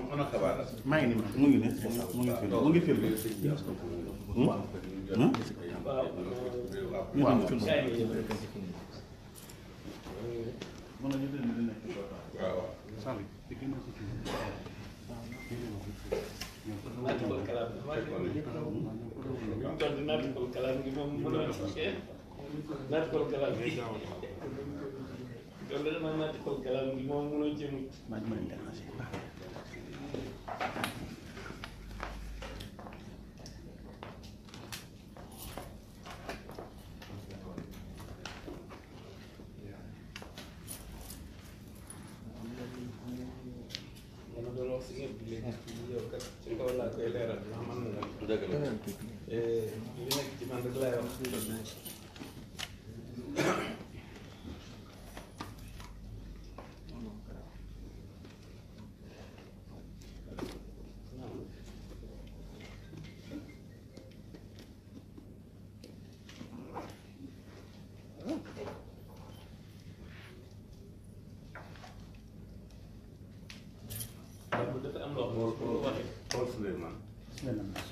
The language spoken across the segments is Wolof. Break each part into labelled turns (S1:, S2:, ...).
S1: Mana kabar?
S2: maa ngi nii mu ngi ne mu ngi film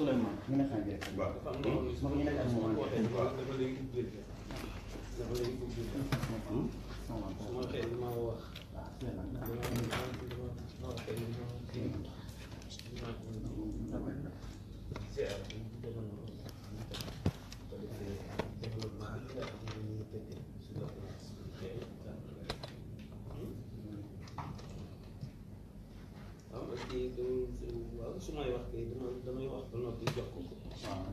S2: Sulaiman ñu ne xaar rek ba moom ñu nekk ak moom dafa lay ubbi sama xel ma wax su may wax kay damay wax ba noppi jox ko ko. waaw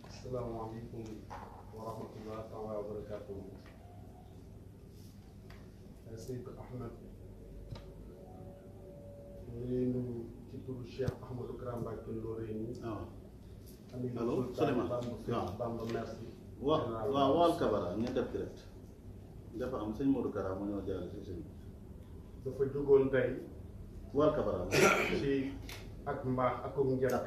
S2: Assalamualaikum warahmatullahi wabarakatuh. Seyd Ahmed ñu ci turu Cheikh Ahmadou Kara Mbacké Noreyni. Allo Souleymane Bamba merci. waaw wal Kabara ñu def direct. dafa am sëñ Modou Kara mu ñoo jàll ci sëñ dafa jógoon tey wal Kabara ci ak mbaax ak njëkk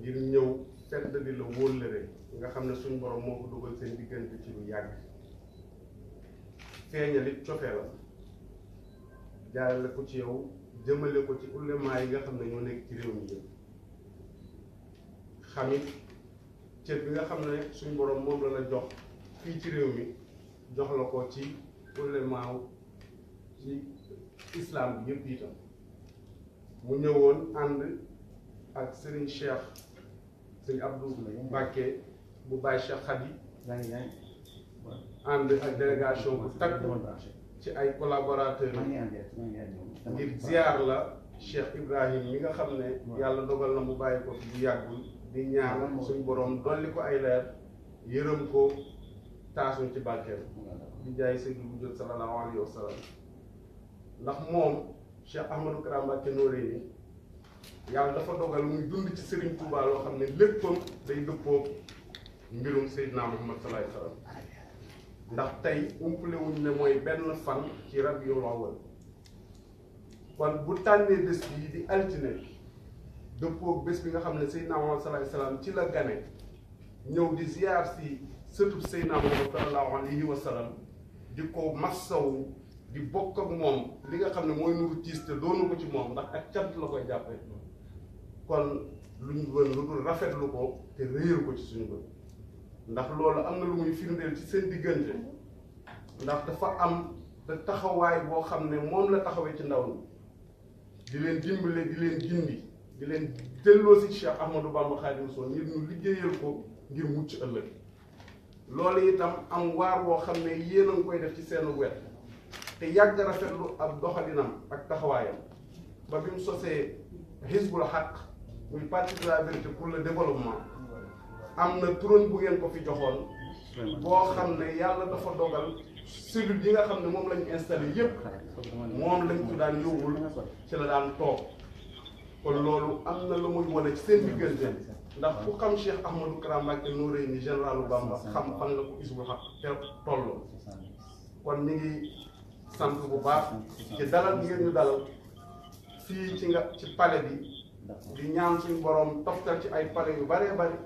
S2: ngir ñëw fedd di la wóllëre nga xam ne suñ borom moo ko dugal seen diggante ci lu yàgg feeñalit cofeelam jaarale ko ci yow jëmale ko ci ulemaa yi nga xam ne ñoo nekk ci réew mi yëpp xamit cër bi nga xam ne suñ borom moom la la jox fii ci réew mi jox la ko ci ulemaaw ci islam bi yëpp itam mu ñëwoon ànd ak Serigne Cheikh Serigne Abdou Mbacké bu Baye Cheikh Khady ànd ak délégation bu takk ci ay collaborateurs ngir ziar la Cheikh Ibrahim mi nga xam ne yàlla dogal na mu bàyyi ko fi bu yàggul di ñaan suñ borom dolli ko ay leer yërëm ko taasuñ ci barkeem di jaay Seydou bu jot sallallahu alayhi wa sallam ndax moom Cheikh Ahmadou Kara Mbacké Noreyni yàlla dafa dogal muy dund ci Serigne Touba loo xam ne léppam day dëppoo mbirum Seydina Muhammad sallallahu alayhi wa sallam ndax tey umpale wuñ ne mooy benn fan ci Rabiul Awwal kon bu tànnee bés bi di altine dëppoo bés bi nga xam ne Seydina Muhammad sallallahu alayhi wa sallam ci la gane ñëw di ziar si sëtub Seydina Muhammad sallallahu alayhi wa sallam di ko massaw di bokk ak moom li nga xam ne mooy nuru tiis te doonu ko ci moom ndax ak cant la koy jàppee kon lu ñu wën lu dul rafetlu ko te réyal ko ci suñu bët ndax loolu am na lu muy firndeel ci seen diggante ndax dafa am te taxawaay boo xam ne moom la taxawee ci ndaw ñi di leen dimbale di leen gindi di leen delloo si Cheikh Ahmadou Bamba Khadim Rassoul ngir ñu liggéeyal ko ngir mucc ëllëg loolu itam am waar woo xam ne yéen a ngi koy def ci seenu wet te yàgg rafetlu ak doxalinam ak taxawaayam ba bi mu sosee Hizbul Haq muy parti de la vérité pour le développement am na turon bu ngeen ko fi joxoon boo xam ne yàlla dafa dogal cellule yi nga xam ne moom lañu installé yépp moom lañ ko daan yóbbul ci la daan toog kon loolu am na lu muy wane ci seen diggante ndax ku xam Cheikh Ahmadou Kara Mbacké Noreyni généralu Bamba xam fan la ko Hizbul Haq te toll kon ñu ngi sant bu baax ci dalal ngeen ñu dalal fii ci palais bi di ñaan suñu borom toftal ci ay palais yu bëree bëri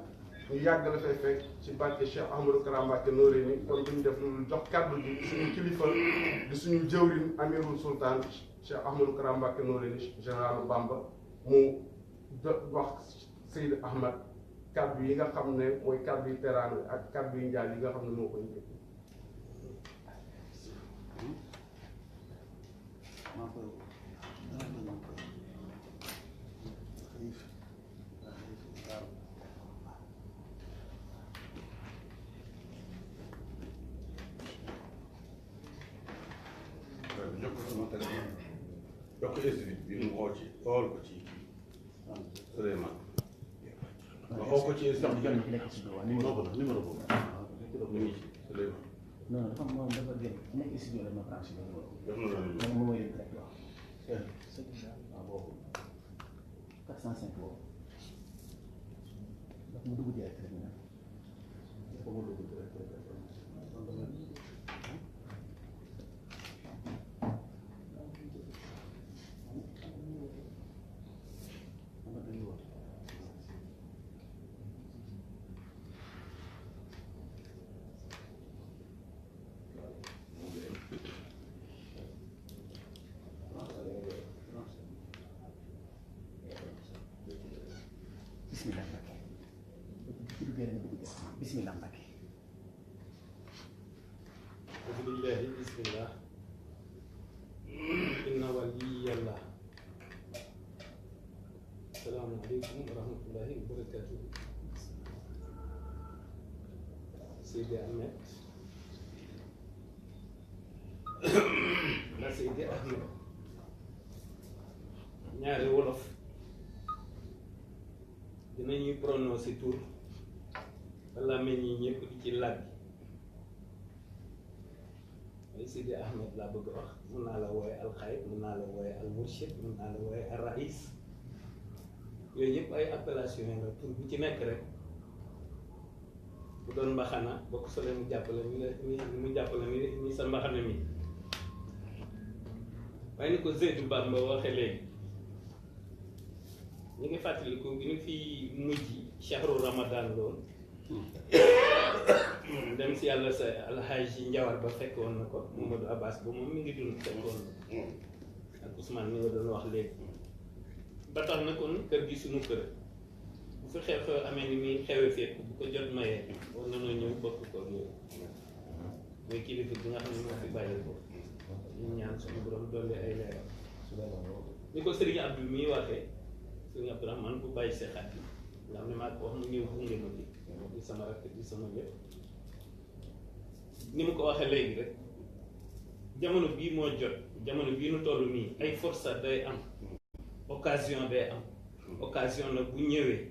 S2: ñu yàgg la fay fekk ci barke Cheikh Ahmadou Kara Mbacké Noreyni kon duñ def lu jox kàddu gi suñu kilifa di suñu jëwriñ Amirul Sultan Cheikh Ahmadou Kara Mbacké Noreyni généralu Bamba mu wax Seyd Ahmad kàddu yi nga xam ne mooy kàddu yi teraanga ak kàddu yi njaal yi nga xam ne moo koy njëkk.
S1: jox ko institut bi mu xool ci xool ko ci Souleymane nga xool ko ci institut numéro boobu mu ngi ci Souleymane
S3: non dafa moom dafa génn nekk studio la ma branché
S1: jox na la
S3: moom mooy leen rek waaw waaw boobu 405 boobu ndax mu dugg direct rek ñu dafa mu dugg direct rek bismillah bismillah Mbacké
S4: bismillahi bismillah inna waliyallah assalaamu aleykum wa rahmatullahi wa barakatuh Seydi Ahmed la Seydi Ahmed ñaari wolof dinañuy prononcer tur wala mel ñi ñëpp di ci laaj mooy Seydi Ahmed laa bëgg a wax mun naa la wooye alxayb mun naa la wooye almurshid mun naa la wooye alrais yooyu yëpp ay appellation yi la tur bu ci nekk rek bu doon mbaxana bokk sole mu jàppale mu jàppale ni sa mbaxana mi waaye ni ko Seydou Bamba waxee léegi ñu ngi fàttaliku bi ñu fi mujj chahru ramadan lool dem si yàlla sa alhaji Njawar ba fekkoon na ko Mamadou Abbas ba moom mi ngi dund fekkoon na ak Ousmane mi nga doon wax léegi ba tax na kon kër gi suñu kër bu fi xew amee ni muy xewe fépp bu ko jot mayee war na noo ñëw bokk ko loolu mooy kilifa bi nga xam ne moo fi bàyyi ko ñu ñaan suñu borom dolli ay leeral ni ko Serigne Abdou mii waxee Serigne Abdourahmane bu bàyyi see xat yi nga xam ne maa ko wax mu ñëw gunge ma di sama rakk di sama lépp ni mu ko waxee léegi rek jamono bii moo jot jamono bii nu toll nii ay force day am occasion day am occasion nag bu ñëwee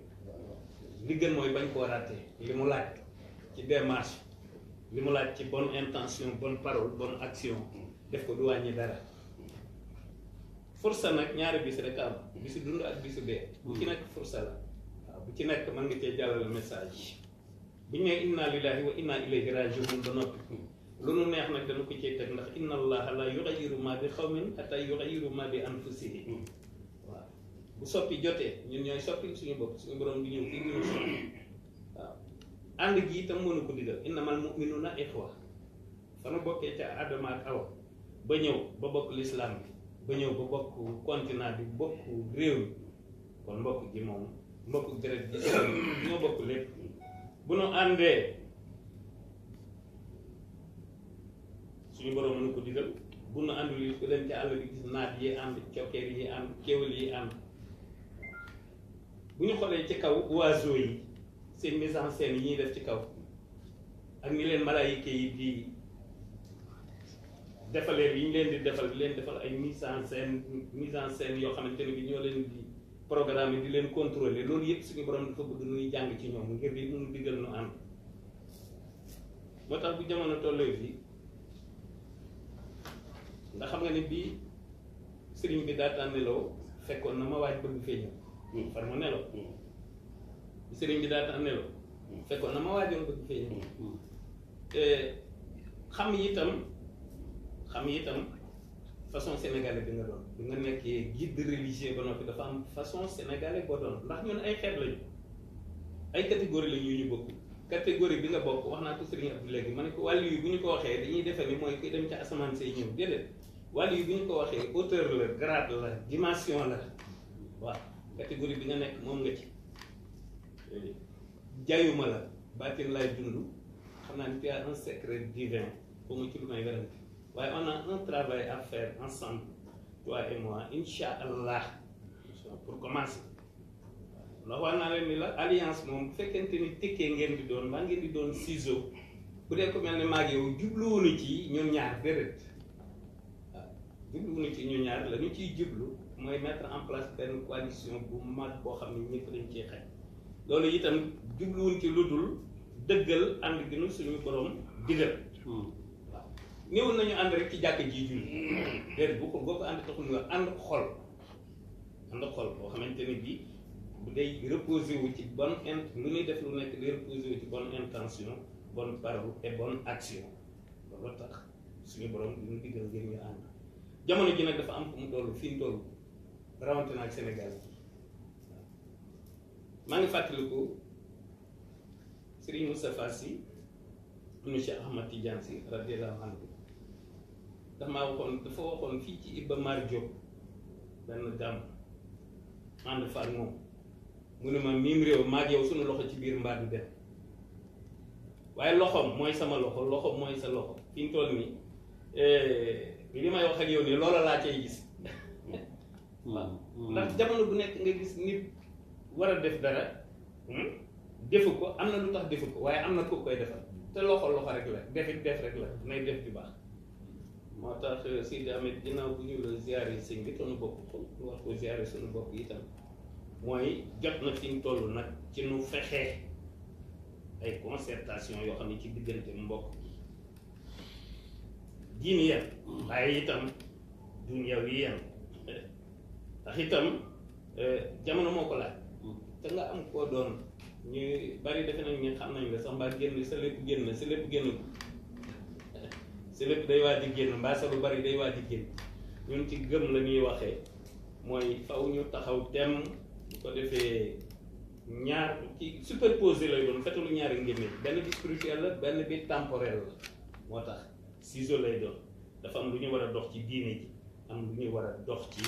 S4: li gën mooy bañ koo raté li mu laaj ci démarche li mu laaj ci bonne intention bonne parole bonne action def ko du wàññi dara force nag ñaari bis rek am bisu dund ak bisu dee bu ci nekk force la waaw bu ci nekk mën nga cee jàllale message bu ñu nee inna lillahi wa inna ilayhi rajiun ba noppi lu nu neex nag dana ko cee teg ndax inna allaha la yughayyiru ma bi qawmin hatta yughayyiru ma bi anfusihim waaw bu soppi jotee ñun ñooy soppi suñu bopp suñu borom di ñëw fii ñu soppi waaw ànd gi itam mënu ko digal innamal mu'minuna ikhwa fa nu bokkee ca Adama ak Awa ba ñëw ba bokk l'islam bi ba ñëw ba bokk continent bi bokk réew mi kon mbokk gi moom mbokk deret gi ñoo bokk lépp bu nu àndee suñu borom mënu ko digal bu nu àndul yi ko dem ci àll bi gis naat yi ànd cokkeer yi ànd kéwél yi ànd bu ñu xoolee ci kaw oiseaux yi seen mise en scène yi ñuy def ci kaw ak ni leen malaayika yi di defalee yi ñu leen di defal ay mise en scène yoo xamante ne bi ñoo leen di programme di leen contrôler loolu yëpp suñu borom dafa bëgg nuy jàng ci ñoom ngir di mun digal nu ànd moo tax bu jamono tollee fii nga xam nga ni bii sëriñ bi daataan nelaw fekkoon na ma waaj bëgg fee ñëw far mu nelaw sëriñ bi daataan nelaw fekkoon na ma waajoon bëgg fee ñëw xam itam façon sénégalais bi nga doon bi nga nekkee guide religieux ba noppi dafa am façon sénégalais boo doon ndax ñun ay xeet lañu ay catégorie la ñu bokk catégorie bi nga bokk wax naa ko sëriñ Abdou léegi ma ne ko wàllu yi bu ñu ko waxee dañuy defee ni mooy kuy dem ca asamaan say ñëw déedéet wàllu yi bu ñu ko waxee hauteur la grade la dimension la waaw catégorie bi nga nekk moom nga ci jayuma la baatin lay dund xam naa ni tu as un secret divin pour mu ci lu may werante waaye on a un travail à faire ensemble toi et moi incha allah pour commencer ndax wax naa leen ni la alliance moom bu fekkente ni tekkee ngeen di doon maa ngeen di doon ciseau bu dee ko mel ne maag yow jubluwunu ci ñun ñaar déedéet waaw jubluwunu ci ñun ñaar la ñu ciy jublu mooy mettre en place benn coalition bu mag boo xam ne ñëpp dañ ciy xaj loolu itam jubluwuñ ci lu dul dëggal ànd gi nu suñu borom digal waaw néew nañu ànd rek ci jàkk ji julli déedéet bu ko ànd taxul nga ànd xol boo xamante ne bii bu day reposer wu ci lu ñuy def lu nekk day reposer wu ci bonne intention bonne parole et bonne action loolu tax suñu borom di ñu digal ngir ñu ànd jamono ji nag dafa am fu mu toll fi mu toll rawante na ak Sénégal maa ngi fàttaliku Serigne Moustapha Sy ibnu Cheikh Ahmad Tidiane Sy radiyallahu anhu dafa waxoon fii ci Iba Mar Diop benn gàmm ànd fa ak moom mu ne ma miim réew maag yow suñu loxo ci biir mbaa du dem waaye loxoom mooy sama loxoom mooy sa loxo fi ñu toll nii li may wax ak yow nii loola laa cay gis waaw ndax jamono bu nekk nga gis nit war a def dara defu ko am na lu tax defu ko waaye am na ko koy defal te loxo rek la def rek la nay def di baax moo tax Sidi Ahmed ginnaaw bu ñu la ziare sëñ bi tonu bopp ko ñu war ko ziare suñu bopp itam mooy jot na fi ñu toll nag ci nu fexee ay concertation yoo xam ne ci diggante mbokk diini yan waaye itam dunya wi yan ndax itam jamono moo ko laaj te nga am koo doon ñu bari defe nañ ñu xam nañ la sax mbaa génn sa lépp génn sa lépp génn ko sa lépp day waaj di génn mbaa sa lu bari day waaj di génn ñun ci gëm la ñuy waxee mooy faw ñu taxaw tem bu ko defee ñaar ci superposé lay doon fetalu ñaari ngémé benn bi spirituel la benn bi temporel la moo tax ciseau lay doon dafa am lu ñu war a dox ci diine ji am lu ñu war a dox ci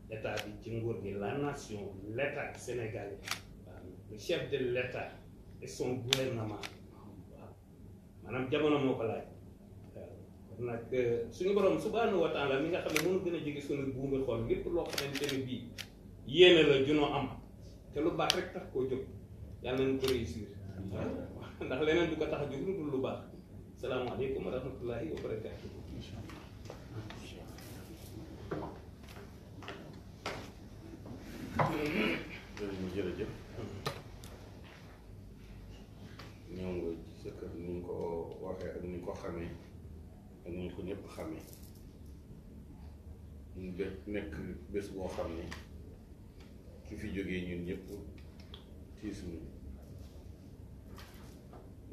S4: état bi ci nguur gi la nation l'état sénégalais waaw le chef de l'état et son gouvernement waaw maanaam jamono moo ko laaj waaw nag suñu borom subhanahu wa taala mi nga xam ne mënu gën a jege suñu buumi xool lépp loo xamante ne bii yéene la junoo am te lu baax rek tax koo jóg yàlla nañu ko réussir waaw ndax leneen du ko tax a jóg lu dul lu baax salaamaaleykum wa rahmatullahi wa barakatuh
S1: jërëjëf ñëw nga ci sa kër ni ñu ko waxee ak ni ñu ko xamee ak ni ñu ko ñëpp xamee ñu nekk bés boo xam ne ki fi jógee ñun ñëpp tiis ñu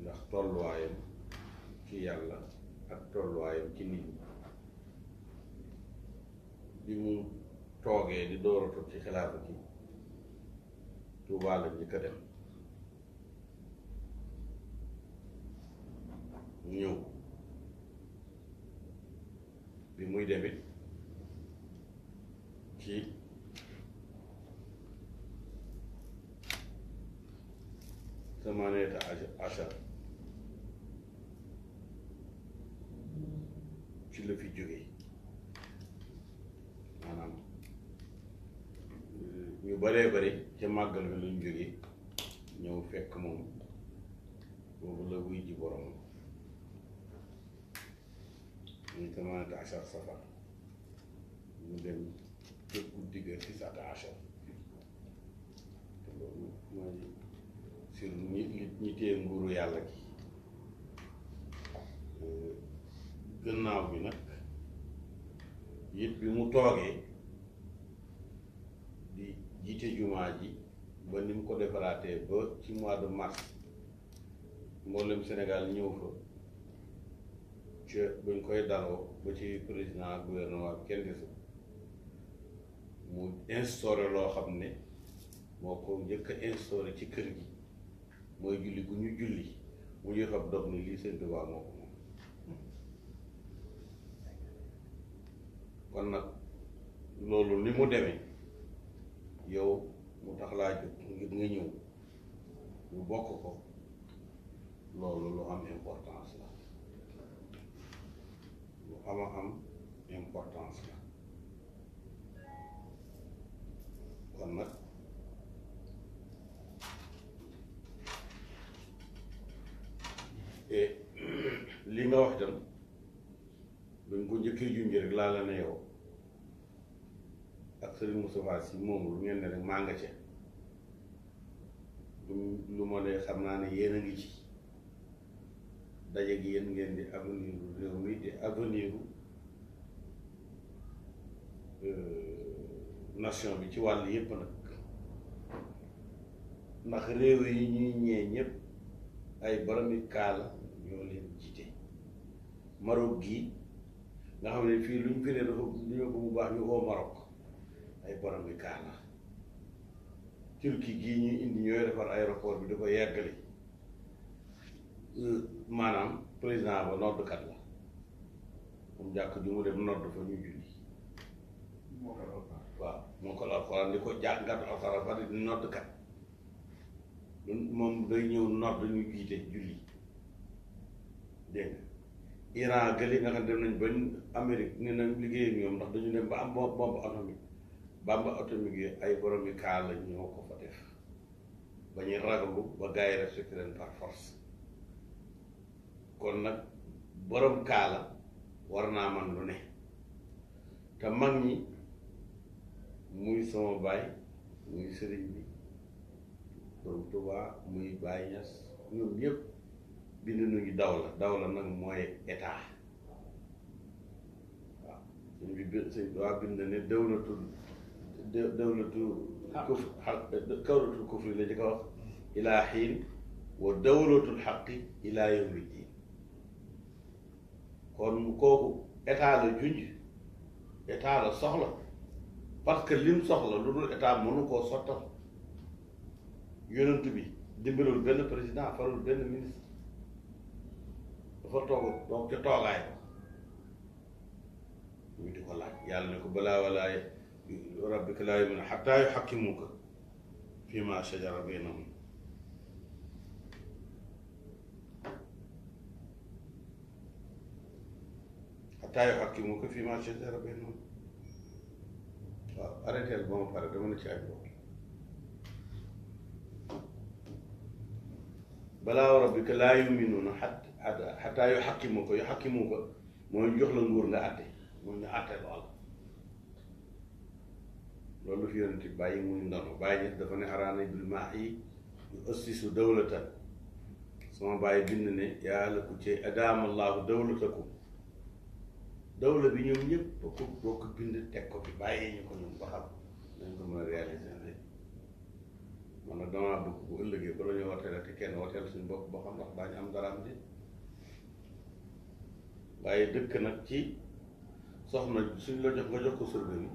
S1: ndax tolluwaayam ci yàlla ak tolluwaayam ci nit ñi bi mu toogee di door a toog ci xilaafa gi Tuubaa la njëkk a dem ñëw bi muy demit ci samaneta achar ci la fi jógee maanaam ñu yu bëree bëri ca màggal bi luñ jógee ñëw fekk moom boobu la wuy ji borom ñu tamaanata achar safar mu dem tëg guddi ga tisata achar te loolu mooy sur ñi téye nguuru yàlla gi gannaaw bi nag it bi mu toogee di jiite jumaa ji ba ni mu ko defaraatee ba ci mois de mars mboolem Sénégal ñëw fa ca bañ koy daloo ba ci président gouvernement bi kenn desu mu instauré loo xam ne moo ko njëkk a instauré ci kër gi mooy julli gu ñu julli mu ñu xam dog ni lii Sëñ Tuubaa moo ko moom kon nag loolu ni mu demee yow mu tax laa jóg ngir nga ñëw ñu bokk ko loolu lu am importance la lu am importance la kon nag li nga wax itam dañ ko njëkkee junj rek laa la ne yow ak Serigne Moustapha Sy moom lu ngeen ne rek maa nga ca lu ma ne xam naa ne yéen a ngi ci daje gi yéen ngeen di avenir réew mi di avenir nation bi ci wàll yépp nag ndax réew yi ñuy ñee ñëpp ay boromi kaala ñoo leen jiite Maroc gii nga xam ne fii luñ fi ne dafa ñoo ko bu baax ñu woo Maroc ay boromi kaala Turquie gii ñuy indi ñooy defar aéroport bi di ko yeggali maanaam président ba noddkat la moom jàkk ju mu dem nodd fa ñu julli waaw moo ko alxuraan di ko jàngat alxuraan ba di noddkat moom day ñëw nodd ñu jiite julli dégg nga Iran gëli nga xam dem nañ ba Amérique ne nañ liggéey ak ñoom ndax dañu dem ba am bombe atomique atomique yi ay boromi kaala ñoo ko fa def ba ñuy ragalu ba gars yi respecté leen par force kon nag borom kaala war naa man lu ne te mag ñi muy sama baay muy sëriñ bi borom Tuubaa muy Baay Ñas ñoom ñëpp bind nañu dawla nag mooy état waaw sëñ bi sëñ waa bind ne dawlatu kawlatul kufri la ci ko wax ilaa xiin wa dawlatul xaqi ilaa yawmi diin kon kooku état la junj état la soxla parce que lim soxla lu dul état mënu koo sottal yonent bi dimbalul benn président farul benn ministre dafa toog ca toogaay ba ñu di ko laaj yàlla ne ko balaa walaa rabbika laa yu'minuuna hattaa yuhakkimuuka fiimaa shajara baynahum hattaa yuhakkimuuka fiimaa shajara baynahum waaw arrêté ba ma pare dama ne ci aj boobu balaa rabbika laa yu'minuuna hattaa yuhakkimuuka mooy jox la nguur nga àtte mooy nga àtte loolu fi yonent bi bàyyi muy ndono bàyyi ñes dafa ne araana bil maahi yu assisu dawlatan sama bàyyi bind ne yàlla ku ci adaamallahu dawlatakum dawla bi ñoom ñëpp boo ko bind teg ko fi bàyyi ñu ko ñoom ba xam dañ ko mën a réaliser rek man nag damaa bëgg bu ëllëgee ba la ñu wateel te kenn wateel suñu bopp ba xam ndax daañu am dara am di waaye dëkk nag ci soxna suñ la jox nga jox ko surga bi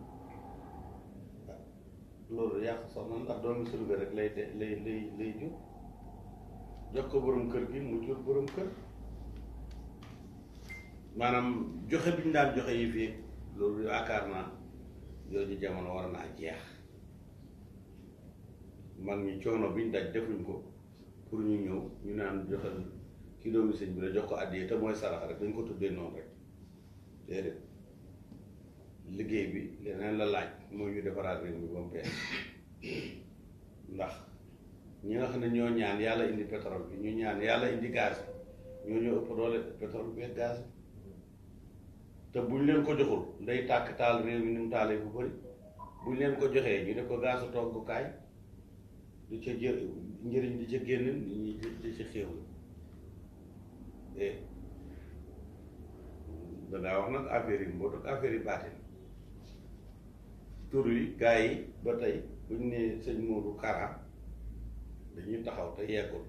S1: loolu yàq soxna ndax doomi surga rek lay jur jox ko borom kër gi mu jur borom kër maanaam joxe bi ñu daan joxe yi fii loolu yaakaar naa yooyu jamono war naa jeex mag ñi coono bi ñu daj defuñ ko pour ñu ñëw ñu naan joxe ki doomi sëñ bi la jox ko àddiyee te mooy sarax rek dañ ko tuddee noonu rek déedéet liggéey bi leneen la laaj mooy ñu defaraat réew mi ba mu pexe ñi nga xam ne ñoo ñaan yàlla indi pétrole bi ñu ñaan yàlla indi gaz bi ñoo ëpp doole pétrole bi ak gaz bi te buñ leen ko joxul nday tàkk taal réew mi ni mu taalee bu bëri buñ leen ko joxee ñu ne ko gazu toggukaay di ca jë njëriñ di ca génn nit ñi di ca xéewlu dangaa wax nag affaire yi mboot ak affaire yi baatin tur yi gars yi ba tey buñ ne sëñ Modou Kara dañuy taxaw te yeggul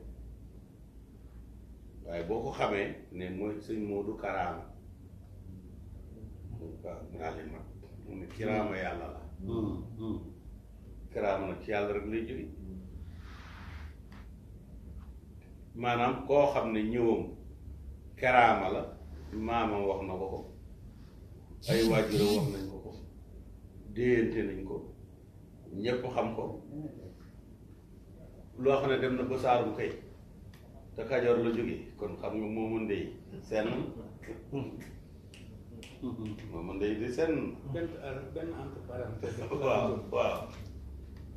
S1: waaye boo ko xamee ne mooy sëñ Modou Karaama waaw naa leen mag mu ne kiraama yàlla la kiraama nag ci yàlla rek lay jóge maanaam koo xam ne ñëwam karaama la maamam wax na ko ko ay waajuram wax nañ ko ko déyante nañ ko ñépp xam ko loo xam ne dem na ba Saalum kay te Kajoor la jóge kon xam nga moomu ndey seen moomu ndey di seen
S4: benn entre parenthèse
S1: waaw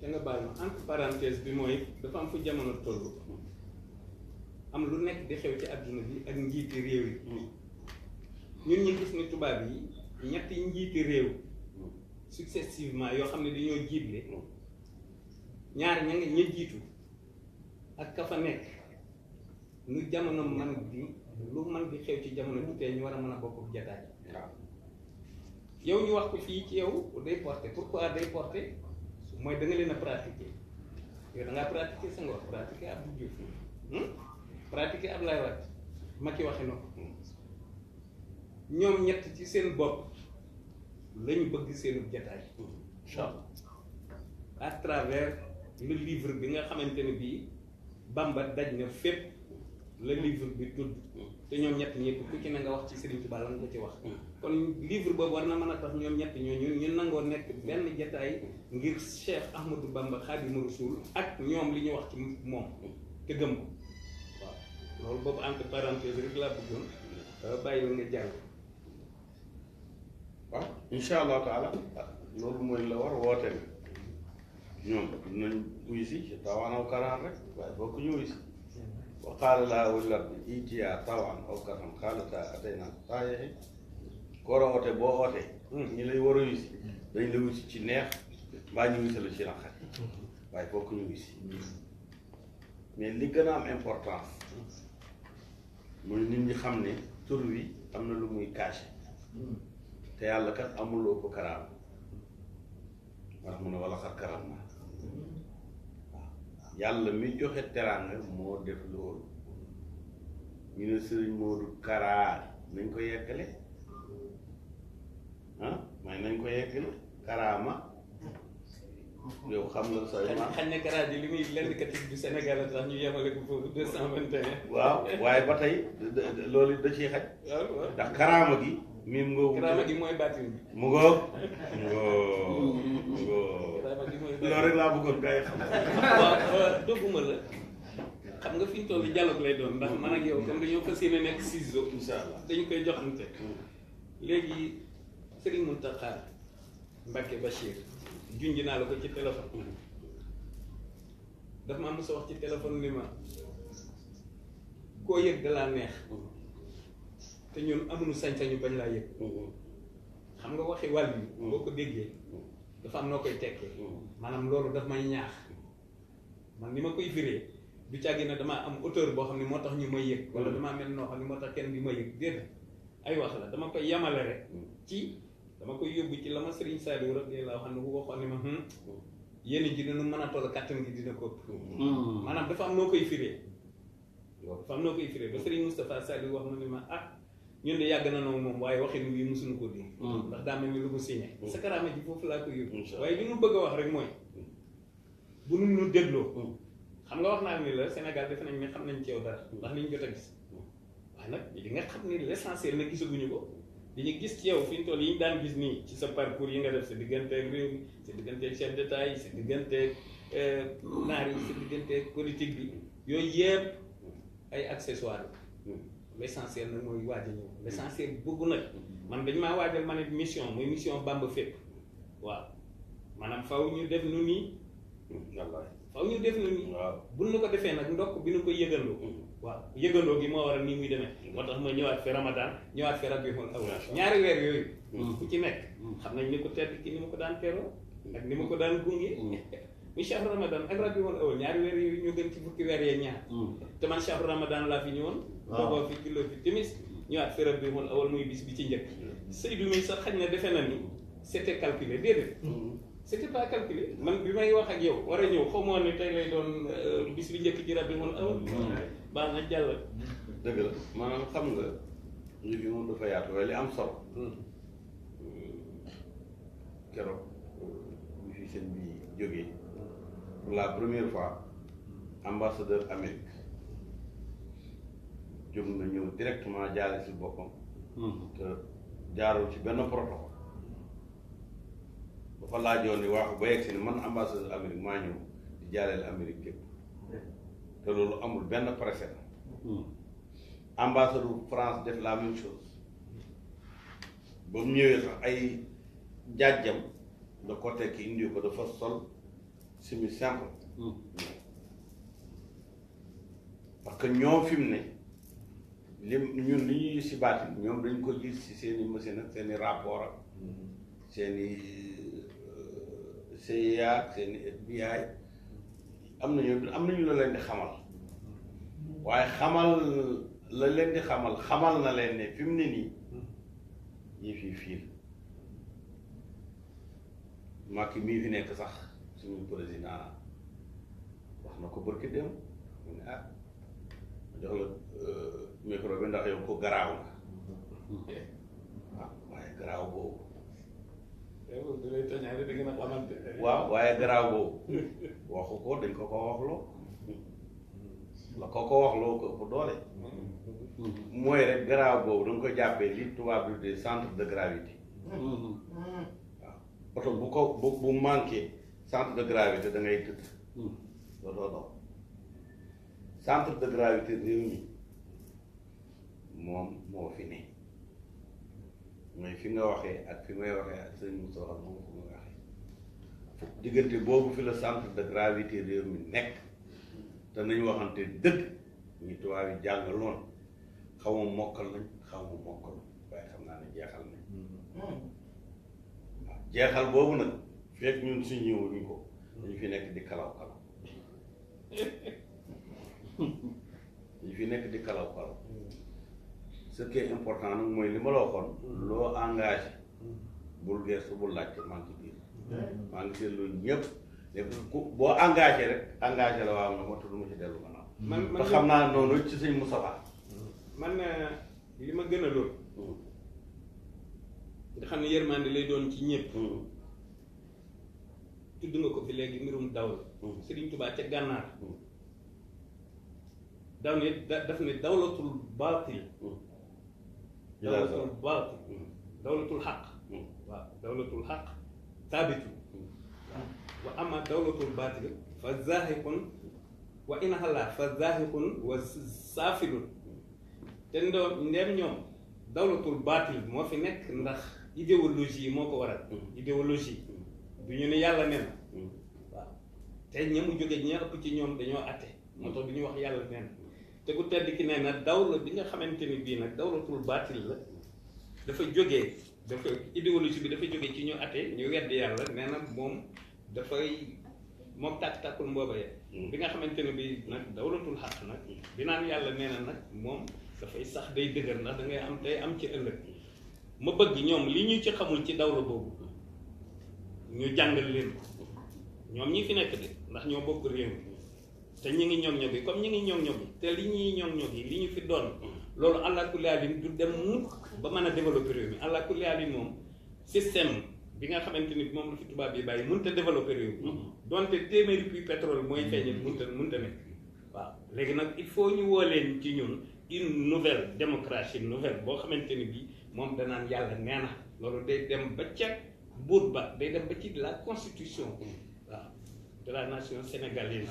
S4: da nga baal ma entre parenthèse bi mooy dafa am fu jamono toll am lu nekk di xew ci adduna bi ak njiiti réew yi ñun ñu gis ni tubaab yi ñetti njiiti réew successivement yoo xam ne dañoo jiitle ñaar ña jiitu ak ka fa nekk nu jamono man di lu man di xew ci jamono bi tey ñu war a mën a bokk jataay waaw yow ñu wax ko fii ci yow day porté pourquoi day porté mooy da nga leen a pratiquer yow da ngaa pratiquer Senghor pratiquer Abdou Diouf pratiquer Abdoulaye Wade Macky waxe na ko ñoom ñett ci seen bopp lañu bëgg seenu jataay inchallah à travers le livre bi nga xamante ne bii Bamba daj na fépp le livre bi tudd te ñoom ñett ñëpp ku ci ne nga wax ci Serigne Touba la nga ko ci wax kon livre boobu war na mën a tax ñoom ñett ñooñu ñu nangoo nekk benn jataay ngir Cheikh Ahmadou Bamba Khadimu Rasul ak ñoom li ñu wax ci moom te gëm ko waaw loolu boobu entre parenthèse rek laa bëggoon bàyyi la nga jàng
S1: waaw insha allahu taala loolu mooy la war woote bi ñoom dinañ wuy si ci tawaan aw karaan rek waaye bokk ñu wuy si wa qaala laa wal ardi itiyaa tawaan aw karaan qaalataa ataynaa taa'i'iin ko war a oote boo ootee ñi lay war a wuy si dañ la wuy si ci neex mbaa ñu wuy si la ci naqar waaye bokk ñu wuy si mais li gën a am importance mooy nit ñi xam ne tur wi am na lu muy caché te yàlla kat amul ëpp karaam wax mu ne wala xar karaam na waaw yàlla mi joxe teraanga moo def loolu ñu ne Sëriñ Moodu Kara nañ ko yeggale may nañ ko yeggale karaama yow xam nga sa
S4: xañ na Kara ji li muy l'indicatif du Sénégal a tax ñu yemale ko foofu 221
S1: waaw waaye ba tey loolu da ciy xaj ndax karaama gi miim ngoo
S4: karaama gi mooy baatin bi
S1: mu ngoo
S4: karaama gi mooy
S1: loolu rek laa bëggoon gars yi xam
S4: waaw dogguma la xam nga fi ñu toll dialogue lay doon ndax man ak yow comme dañoo fas yéene nekk ciseaux
S1: insha allah
S4: dañu koy joxante léegi Serigne Mountakha Mbacké Bachir junj naa la ko ci téléphone daf ma mos a wax ci téléphone ni ma koo yëg da laa neex te ñun amuñu sañ-sañu bañ laa yëg xam nga waxi wàll yi boo ko déggee dafa am noo koy tekkee maanaam loolu daf may ñaax man ni ma koy firee du càggi na damaa am auteur boo xam ne moo tax ñu may yëg wala damaa mel noo xam ne moo tax kenn di ma yëg déedéet ay wax la dama koy yamale rek ci dama koy yóbbu ci la ma Serigne Saliou radiyallahu anhu waxoon ne ma yéen ji dina mën a toll kàttan gi dina ko maanaam dafa am noo koy firee dafa am noo koy firee ba Serigne Moustapha Saliou wax ma ne ma ñun de yàgg na noonu moom waaye waxin wi mosuñu ko dégg ndax daa mel ni lu ko signé sa karaama ji foofu laa koy yóbbu waaye li ñu bëgg a wax rek mooy bu nu ñu dégloo xam nga wax naa ni la Sénégal defe nañ ne xam nañ ci yow dara ndax liñ jot a gis waaye nag li nga xam ni l'essentiel na gisaguñu ko dañu gis ci yow fi ñu toll yi ñu daan gis nii ci sa parcours yi nga def sa digganteeg réew mi sa digganteeg chef d'état yi sa digganteeg naar yi sa digganteeg politique bi yooyu yëpp ay accessoires l'essentiel nag mooy waaj a ñëw l'essentiel bëggu nag man dañ maa waajal ma ne mission muy mission Bamba fépp waaw maanaam faw ñu def nu nii faw ñu def na ni
S1: waaw
S4: buñ na ko defee nag ndokk bi nu ko yëgandoo waaw yëgandoo gi moo waral nii muy demee moo tax ma ñëwaat fi Ramadan ñëwaat fi Rabiul Awwal ñaari weer yooyu ku ci nekk xam nañ ni ko tedd ki ni ma ko daan teeroo ak ni ma ko daan gunge muy shahru Ramadan ak Rabiul Awwal ñaari weer yooyu ñoo gën ci fukki weer yee ñaar te man shahru Ramadan laa fi ñëwoon booboo fi kilo fi timis ñëwaat fi Rabiul Awwal muy bis bi ci njëkk Seydou mi sax xañ na defe na ni c'était calculé déedéet c'était pas calculé man bi may wax ak yow war a ñëw xaw ma woon ne tey lay doon bis bi njëkk ci Rabiul Awwal baax na jàll
S1: dëgg la maanaam xam nga li fi moom dafa yaatu waaye li am solo keroog bi fi seen bi jógee pour la première fois ambassadeur Amérique jóg na ñëw directement jaale si boppam te jaarul ci benn protocole dafa laajoon ni waaxu ba yegg si ni man ambassadeur Amérique maa ñëw di jaaleel Amérique képp te loolu amul benn précédent ambassadeur France def la même chose ba mu ñëwee sax ay jaajam da ko tekki indi ko dafa sol semi simple parce que ñoom fi mu ne ñun li ñuy si baatin ñoom dañ ko gis si seen i machine ak seen i rapport ak seen i CIA ak seen i FBI am nañu la leen di xamal waaye xamal la leen di xamal na leen ne fi mu ne nii ñi fii fiil Macky mii fi nekk sax suñu président wax na ko barki dem mu ne ma jox la micro bi ndax yow ko garaaw nga waaye garaaw boobu waaw waaye garaaw boobu waxu ko dañ ko waxloo la ko waxloo ko ëpp doole mooy rek garaaw boobu da nga ko jàppee li tubaab bi de centre de gravité waaw oto bu manqué centre de gravité da ngay tëdd doo daw centre de gravité réew mi moom moo fi ne mooy fi nga waxee ak fi may waxee ak sëñ Moussa wax moom fu may waxee diggante boobu fi la centre de gravité réew mi nekk te nañu waxante dëgg ñu tubaab yi jàngaloon xaw ma mokkal nañ xaw ma mokkal waaye xam naa ne jeexal nañ waaw jeexal boobu nag fekk ñun si ñëwuñu ko dañu fi nekk di kalaw dañu fi nekk di kalaw ce qui est important nag mooy li ma la waxoon loo engagé bul gestu bul laajte maa ngi ci biir maa ngi seetlu ñëpp léegi boo engagé rek engagé la waaw nga moo tudd mu ci dellu gannaaw man xam naa noonu ci sëñ Moustapha
S4: man li ma gën a lool nga xam ne yërmande lay doon ci ñëpp tudd nga ko fi léegi mbirum daw la Sëriñ Tuubaa ca gànnaar daw ne daf ne dawlatul baatil dawlatul baatil dawlatul xaq waaw dawlatul xaq taabitu wa ama dawlatul baatil fa zaahiqun wa in xalaa fa zaahiqun wa saafilun te ndeem ñoom dawlatul baatil moo fi nekk ndax idéologie moo ko waral idéologie du ñu ne yàlla nen waaw te ña mu jóge ña ëpp ci ñoom dañoo atte moo tax du ñu wax yàlla nen te ku tedd ki nee na dawla bi nga xamante ni bii nag dawlatul baatil la dafa jógee dafa idéologie bi dafa jógee ci ñu atte ñu weddi yàlla nee na moom dafay moom tàkk-tàkkul mbooba ya bi nga xamante ne bii nag dawlatul xaq nag bi naan yàlla nee na nag moom dafay sax day dëgër ndax da ngay am day am ci ëllëg ma bëgg ñoom li ñu ci xamul ci dawla boobu ñu jàngal leen ko ñoom ñi fi nekk de ndax ñoo bokk réew mi te ñi ngi ñoom ñoom yi comme ñi ngi ñoom ñoom yi te li ñuy ñoom ñoom yi li ñu fi doon loolu àlla kulli haalin du dem mukk ba mën a développer réew mi àlla kulli haalin moom système bi nga xamante ni moom la fi tubaab yi bàyyi mënut a développer réew mi donte téeméeri puits pétrole mooy feeñit mënut a nekk waaw léegi nag il faut ñu woo leen ci ñun une nouvelle démocratie nouvelle boo xamante ni bii moom danaan yàlla nee na loolu day dem ba ca buut ba day dem ba ci la constitution waaw de la nation sénégalaise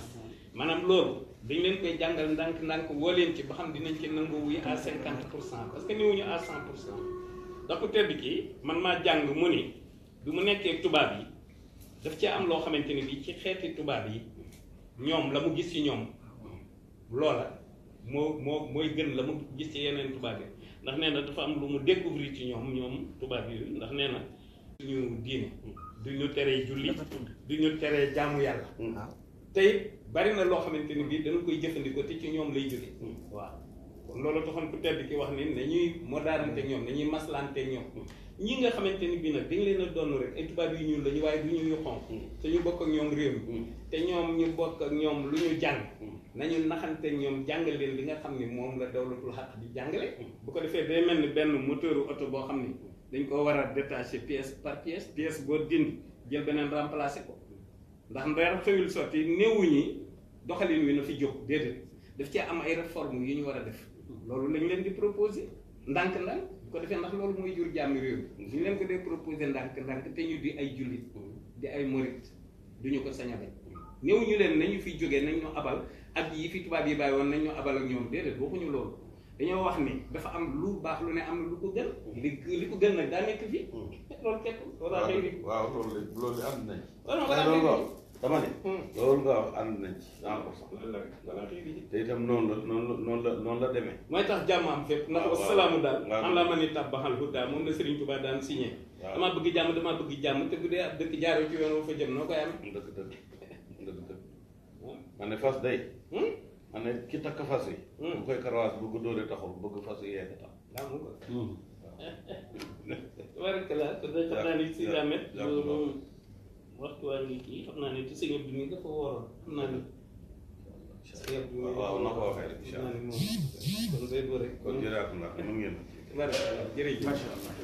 S4: maanaam loolu dañ leen koy jàngal ndànk-ndànk woo leen ci ba xam dinañ ci nangu wuy à 50% parce que néewuñu à 100% ndax ku tedd kii man maa jàng mu ni bi mu nekkee tubaab yi daf ci am loo xamante ni bi ci xeeti tubaab yi ñoom la mu gis ci ñoom loola mooy gën la mu gis ci yeneen tubaab yi ndax nee na dafa am lu mu découvrir ci ñoom tubaab yi ndax nee na duñu diine duñu teree julli duñu teree jaamu yàlla tey bari na loo xamante ni bii dana koy jëfandikoo te ci ñoom lay jóge waaw kon loolu taxoon ku tedd ki wax ni nañuy modernité ñoom nañuy maslante ñoom ñi nga xamante ni bii nag dañ leen a doon rek ay tubaab yu ñuul lañu waaye du ñu yu xonq te ñu bokk ak ñoom réew mi te ñoom ñu bokk ak ñoom lu ñu jàng nañu naxante ñoom jàngal leen li nga xam ni moom la dawlatul xaq di jàngale bu ko defee day mel ni benn moteur oto boo xam ni dañ ko war a détacher pièce par pièce boo dindi jël beneen remplacer ko ndax ndeer xëyul sotti néewu ñi doxalin wi na fi jóg déedéet daf ci am ay réformes yu ñu war a def loolu lañ leen di proposer ndànk-ndànk bu ko defee ndax loolu mooy jur jàmmi réew mi ñu leen ko dee proposer ndànk-ndànk te ñu di ay jullit di ay morit duñu ko sañ a bañ néew ñu leen nañu fi jógee nañ ñu abal ak yi fi tubaab yi bàyyi woon nañ ñu abal ak ñoom déedéet waxuñu loolu dañoo wax ni dafa am lu baax lu ne am na lu ko gën li ko gën nag daa nekk fii loolu képp wala xëy
S1: waaw loolu ànd nañ
S4: wala
S1: dama ne loolu nga wax ànd nañ ci 100% te itam noonu la demee
S4: mooy tax jàmm am fépp ndax wasalaamu daal am la ma ni tabbaxal hudaa moom la Serigne Touba daan signé damaa bëgg jàmm te bu dee ab dëkk jaaroo ci yoon woo fa jëm noo koy am
S1: dëgg ma ne fas day ma ne ki takk fas yi bu koy karawaas bu ko dóoree taxul bëgg fas yi yegg tax
S4: daa mu ko tabarakalla kon da xam naa ni si damet waxtu waa ngi kii xam naa ne ci sëñ bi nii dafa waroon xam naa ni
S1: waaw na ko waxee rek incha allah
S4: kon day boo rek
S1: kon jërëjëf mu ngeen
S4: tabarakalla jërëjëf
S3: macha allah